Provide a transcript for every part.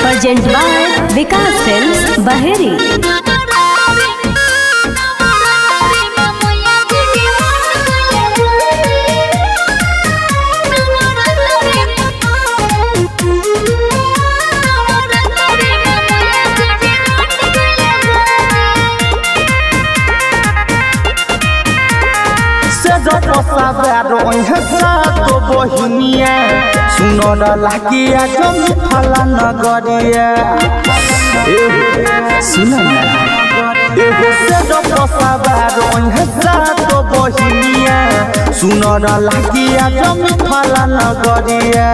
Present by Vikas Films, Baheri. तो बहिनिया सुनर लागिया जम फला नगरिया सुन तो बहिनिया सुनर लागिया जम फला नगरिया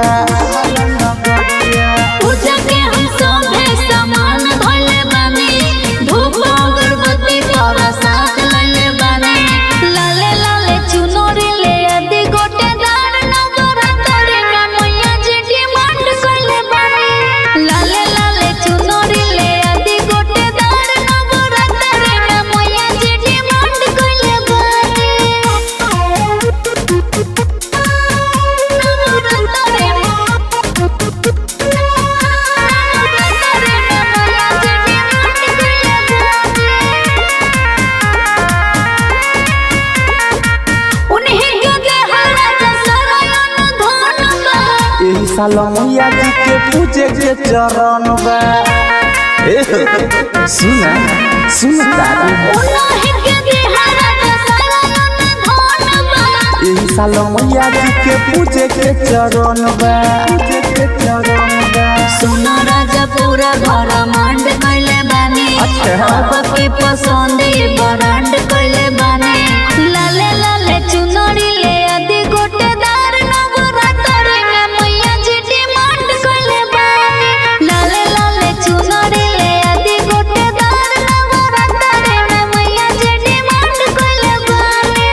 सालो मैया जी के पूजे के चरण बा सुना सुन सालो मैया जी के पूजे के चरण बा सुनो राजा पूरा घर मांड कैले बानी अब के पसंद बरांड कैले बानी लाले लाले चुनरी ले आदि गोटे दार नवरात्र में मैया जी डिमांड कैले बानी लाले लाले चुनरी ले आदि गोटे दार नवरात्र में मैया जी डिमांड कैले बानी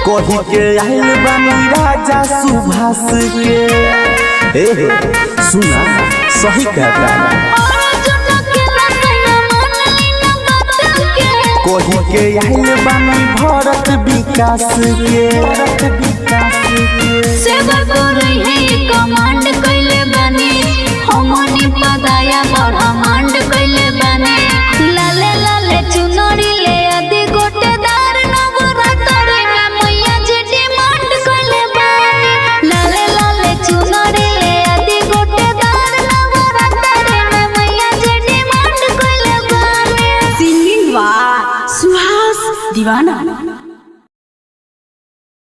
कही के आइल बानी राजा सुभाष के सुना सही कहता कही के आइल बानी भरत विकास के सेवा करे है कमांड कैले बानी हमनी पदाया ब्रह्मांड कैले बानी लाले लाले चुनरी ले आदि गोटे दार नवरात्र में मैया जी डिमांड कैले बानी लाले लाले चुनरी ले आदि गोटे दार नवरात्र में मैया जी डिमांड कैले बानी Singing by Suhas Divana.